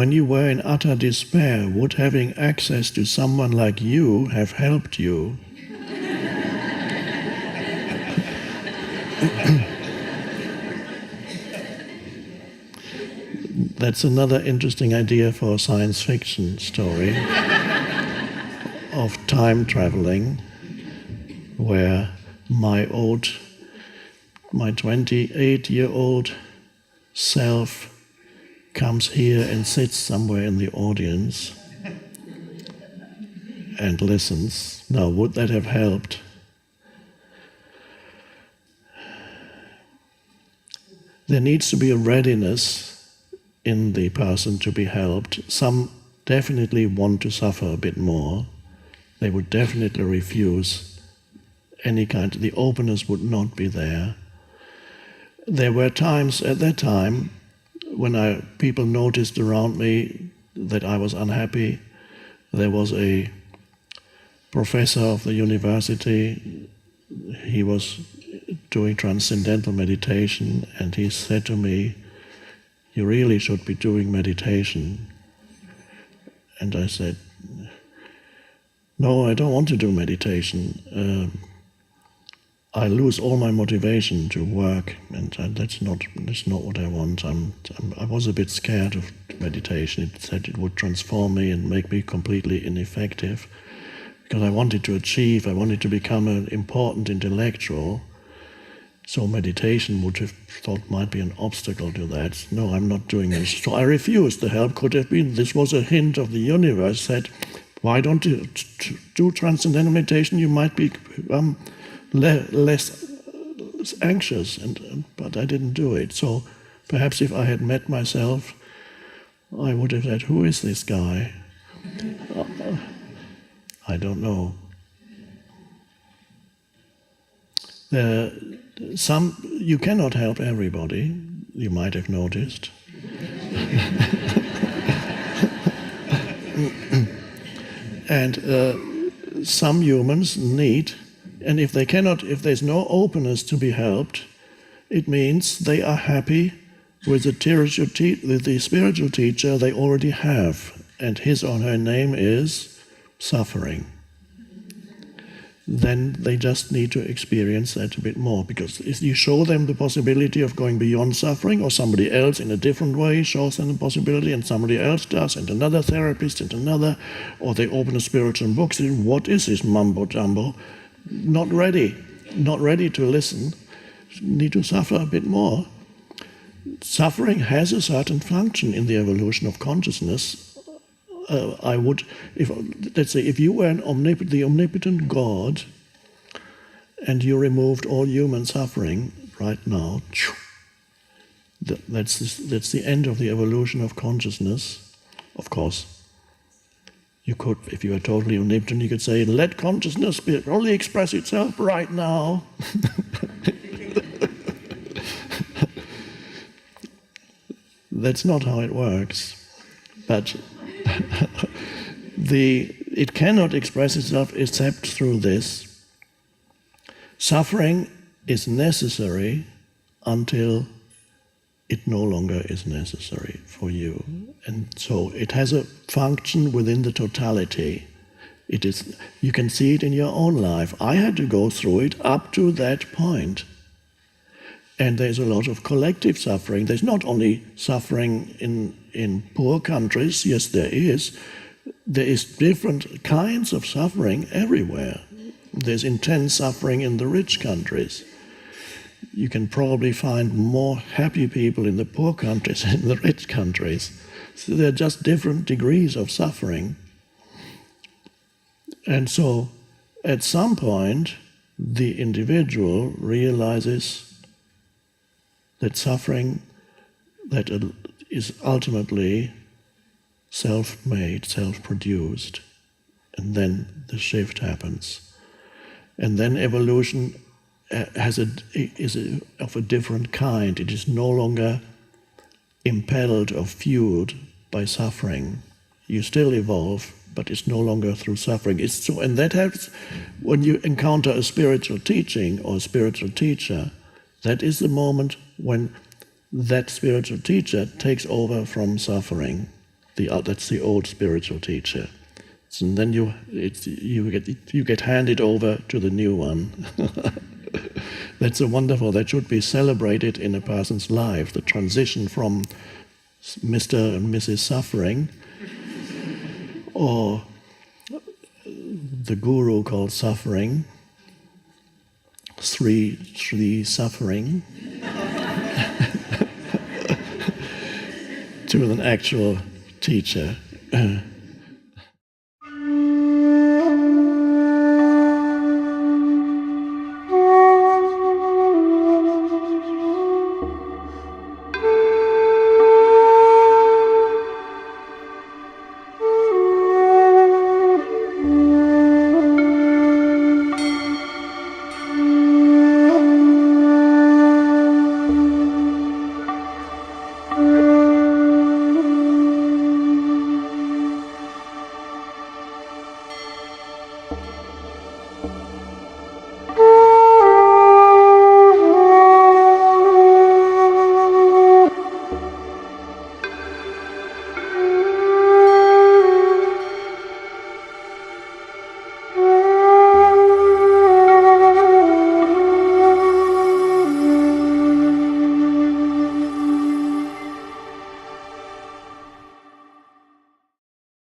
when you were in utter despair, would having access to someone like you have helped you? That's another interesting idea for a science fiction story of time traveling, where my 28-year-old self comes here and sits somewhere in the audience and listens. Now, would that have helped? There needs to be a readiness in the person to be helped. Some definitely want to suffer a bit more. They would definitely refuse any kind. The openness would not be there. There were times at that time when people noticed around me that I was unhappy. There was a professor of the university. He was doing transcendental meditation, and he said to me, "You really should be doing meditation." And I said, "No, I don't want to do meditation. I lose all my motivation to work, and that's not what I want. I was a bit scared of meditation. It said it would transform me and make me completely ineffective, because I wanted to become an important intellectual. So meditation would have thought might be an obstacle to that. No, I'm not doing this." So I refused. The help could have been, this was a hint of the universe, said, "Why don't you do transcendental meditation? You might be less anxious." But I didn't do it. So perhaps if I had met myself, I would have said, "Who is this guy?" I don't know. You cannot help everybody, you might have noticed. And some humans need, and if there's no openness to be helped, it means they are happy with the spiritual teacher they already have, and his or her name is suffering. Then they just need to experience that a bit more, because if you show them the possibility of going beyond suffering, or somebody else in a different way shows them the possibility, and somebody else does, and another therapist, and another, or they open a spiritual book, saying, "What is this mumbo jumbo?" Not ready to listen, need to suffer a bit more. Suffering has a certain function in the evolution of consciousness. Let's say, if you were the omnipotent God, and you removed all human suffering right now, that's the end of the evolution of consciousness. Of course, you could, if you were totally omnipotent, you could say, "Let consciousness only express itself right now." That's not how it works. But it cannot express itself except through this. Suffering is necessary until it no longer is necessary for you. And so it has a function within the totality. You can see it in your own life. I had to go through it up to that point. And there's a lot of collective suffering. There's not only suffering in poor countries. Yes, there is. There is different kinds of suffering everywhere. There's intense suffering in the rich countries. You can probably find more happy people in the poor countries than in the rich countries. So there are just different degrees of suffering. And so, at some point, the individual realizes that suffering that is ultimately self-made, self-produced, and then the shift happens. And then evolution is of a different kind. It is no longer impelled or fueled by suffering. You still evolve, but it's no longer through suffering. And that happens when you encounter a spiritual teaching or a spiritual teacher. That is the moment when that spiritual teacher takes over from suffering. That's the old spiritual teacher. So, and then you get handed over to the new one. That's a wonderful. That should be celebrated in a person's life. The transition from Mr. and Mrs. Suffering, or the guru called Suffering, Sri Suffering, to an actual teacher.